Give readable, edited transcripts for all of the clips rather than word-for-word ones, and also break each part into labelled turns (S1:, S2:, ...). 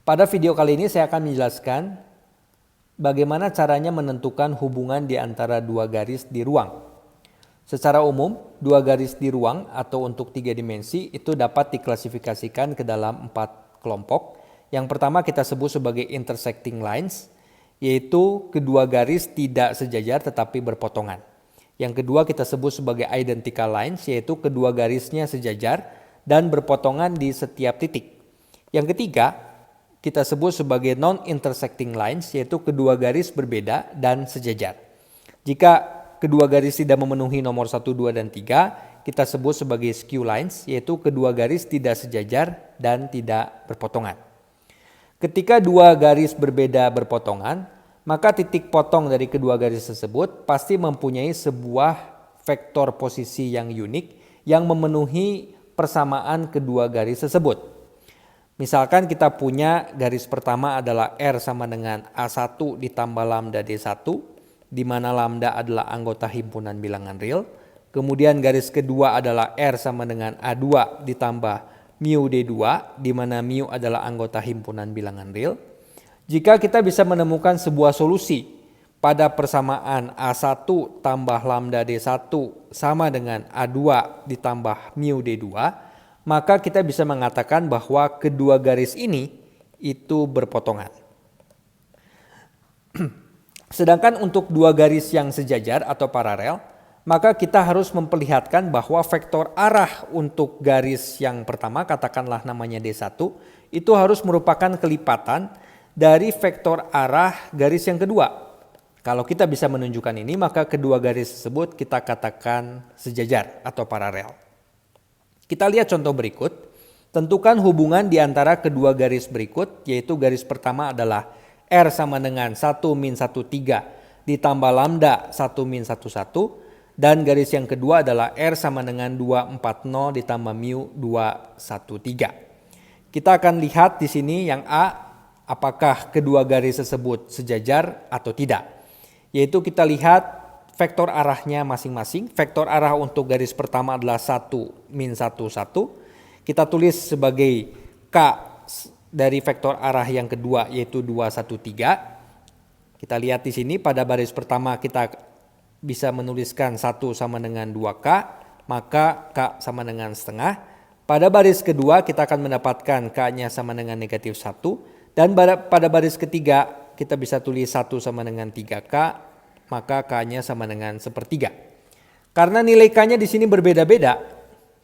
S1: Pada video kali ini saya akan menjelaskan bagaimana caranya menentukan hubungan di antara dua garis di ruang. Secara umum, dua garis di ruang atau untuk tiga dimensi itu dapat diklasifikasikan ke dalam 4 kelompok. Yang pertama kita sebut sebagai intersecting lines, yaitu kedua garis tidak sejajar tetapi berpotongan. Yang kedua kita sebut sebagai identical lines, yaitu kedua garisnya sejajar dan berpotongan di setiap titik. Yang ketiga kita sebut sebagai non-intersecting lines, yaitu kedua garis berbeda dan sejajar. Jika kedua garis tidak memenuhi nomor 1, 2, dan 3, kita sebut sebagai skew lines, yaitu kedua garis tidak sejajar dan tidak berpotongan. Ketika dua garis berbeda berpotongan, maka titik potong dari kedua garis tersebut pasti mempunyai sebuah vektor posisi yang unik yang memenuhi persamaan kedua garis tersebut. Misalkan kita punya garis pertama adalah R sama dengan A1 ditambah lambda D1, di mana lambda adalah anggota himpunan bilangan real. Kemudian garis kedua adalah R sama dengan A2 ditambah mu D2, di mana mu adalah anggota himpunan bilangan real. Jika kita bisa menemukan sebuah solusi pada persamaan A1 tambah lambda D1 sama dengan A2 ditambah mu D2, maka kita bisa mengatakan bahwa kedua garis ini itu berpotongan. Sedangkan untuk dua garis yang sejajar atau paralel, maka kita harus memperlihatkan bahwa vektor arah untuk garis yang pertama, katakanlah namanya D1, itu harus merupakan kelipatan dari vektor arah garis yang kedua. Kalau kita bisa menunjukkan ini, maka kedua garis tersebut kita katakan sejajar atau paralel. Kita lihat contoh berikut. Tentukan hubungan di antara kedua garis berikut, yaitu garis pertama adalah R sama dengan 1 min 1, 3 ditambah lambda 1 min 1, 1, dan garis yang kedua adalah R sama dengan 2, 4, 0 ditambah mu 2, 1, 3. Kita akan lihat di sini yang A, apakah kedua garis tersebut sejajar atau tidak. Yaitu kita lihat vektor arahnya masing-masing. Vektor arah untuk garis pertama adalah 1 min 1, 1. Kita tulis sebagai K dari vektor arah yang kedua, yaitu 2, 1, 3. Kita lihat di sini pada baris pertama kita bisa menuliskan 1 sama dengan 2K, maka K sama dengan setengah. Pada baris kedua kita akan mendapatkan K-nya sama dengan negatif 1. Dan pada baris ketiga kita bisa tulis 1 sama dengan 3K, maka K-nya sama dengan 1/3. Karena nilai K-nya di sini berbeda-beda,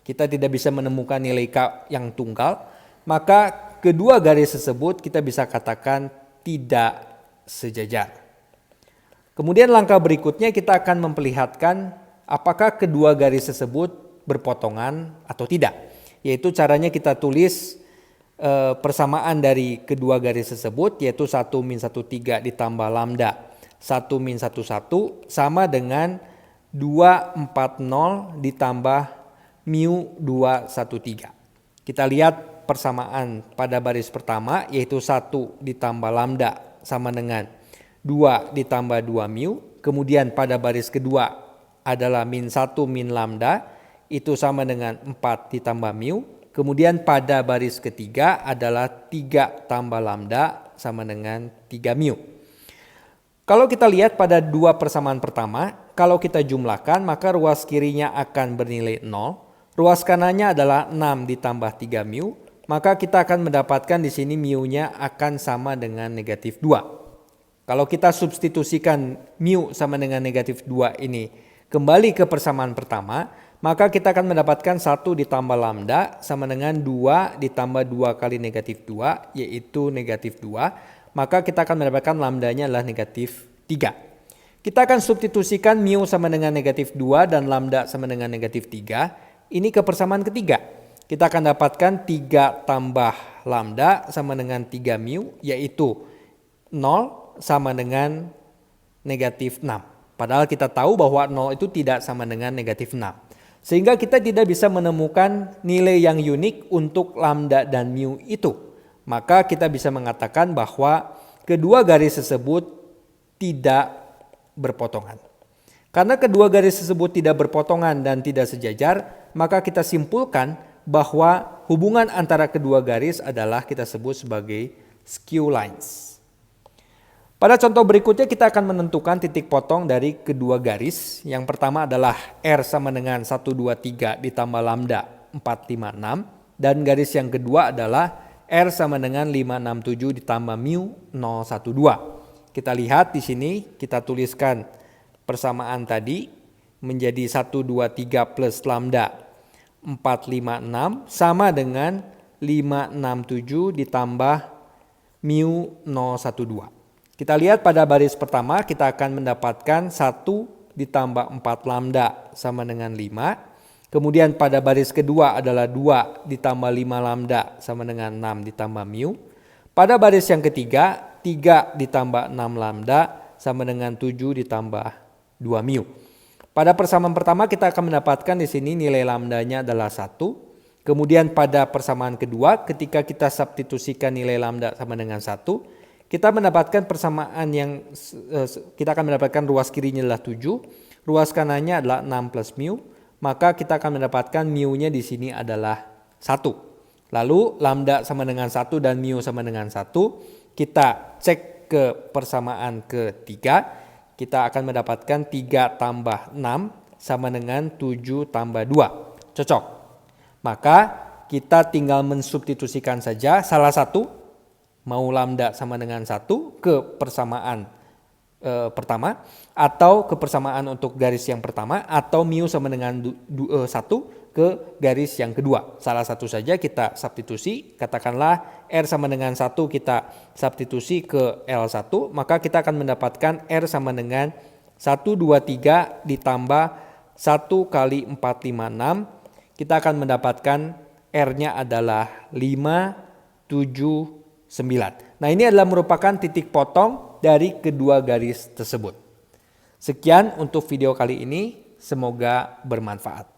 S1: kita tidak bisa menemukan nilai K yang tunggal, maka kedua garis tersebut kita bisa katakan tidak sejajar. Kemudian langkah berikutnya kita akan memperlihatkan apakah kedua garis tersebut berpotongan atau tidak. Yaitu caranya kita tulis persamaan dari kedua garis tersebut, yaitu 1 min 1, 3 ditambah lambda 1 min 1, 1 sama dengan 2, 4, 0 ditambah mu 2, 1, 3. Kita lihat persamaan pada baris pertama, yaitu 1 ditambah lambda sama dengan 2 ditambah 2 mu. Kemudian pada baris kedua adalah min 1 min lambda, itu sama dengan 4 ditambah mu. Kemudian pada baris ketiga adalah 3 tambah lambda sama dengan 3 mu. Kalau kita lihat pada dua persamaan pertama, kalau kita jumlahkan maka ruas kirinya akan bernilai 0, ruas kanannya adalah 6 ditambah 3 mu, maka kita akan mendapatkan di sini mu-nya akan sama dengan negatif 2. Kalau kita substitusikan mu sama dengan negatif 2 ini kembali ke persamaan pertama, maka kita akan mendapatkan 1 ditambah lambda sama dengan 2 ditambah 2 kali negatif 2, yaitu negatif 2. Maka kita akan mendapatkan lambdanya adalah negatif 3. Kita akan substitusikan mu sama dengan negatif 2 dan lambda sama dengan negatif 3. Ini ke persamaan ketiga. Kita akan dapatkan 3 tambah lambda sama dengan 3 mu, yaitu 0 sama dengan negatif 6. Padahal kita tahu bahwa 0 itu tidak sama dengan negatif 6. Sehingga kita tidak bisa menemukan nilai yang unik untuk lambda dan mu itu. Maka kita bisa mengatakan bahwa kedua garis tersebut tidak berpotongan. Karena kedua garis tersebut tidak berpotongan dan tidak sejajar, maka kita simpulkan bahwa hubungan antara kedua garis adalah kita sebut sebagai skew lines. Pada contoh berikutnya kita akan menentukan titik potong dari kedua garis. Yang pertama adalah R sama dengan 123 ditambah lambda 456. Dan garis yang kedua adalah R sama dengan 567 ditambah mu 012. Kita lihat di sini, kita tuliskan persamaan tadi menjadi 123 plus lambda 456 sama dengan 567 ditambah mu 012. Kita lihat pada baris pertama kita akan mendapatkan 1 ditambah 4 lambda sama dengan 5. Kemudian pada baris kedua adalah 2 ditambah 5 lambda sama dengan 6 ditambah mu. Pada baris yang ketiga 3 ditambah 6 lambda sama dengan 7 ditambah 2 mu. Pada persamaan pertama kita akan mendapatkan di sini nilai lambdanya adalah 1. Kemudian pada persamaan kedua ketika kita substitusikan nilai lambda sama dengan 1, kita mendapatkan persamaan yang kita akan mendapatkan ruas kirinya adalah 7, ruas kanannya adalah 6 plus mu, maka kita akan mendapatkan mu-nya di sini adalah 1. Lalu lambda sama dengan 1 dan mu sama dengan 1, kita cek ke persamaan ketiga, kita akan mendapatkan 3 tambah 6 sama dengan 7 tambah 2. Cocok. Maka kita tinggal mensubstitusikan saja salah satu, mau lambda sama dengan 1 ke persamaan pertama, atau ke persamaan untuk garis yang pertama, atau mu sama dengan 1 ke garis yang kedua. Salah satu saja kita substitusi, katakanlah R sama dengan 1 kita substitusi ke L1, maka kita akan mendapatkan R sama dengan 123 ditambah 1 kali 456, kita akan mendapatkan R-nya adalah 5, 7, 9. Nah, ini adalah merupakan titik potong dari kedua garis tersebut. Sekian untuk video kali ini, semoga bermanfaat.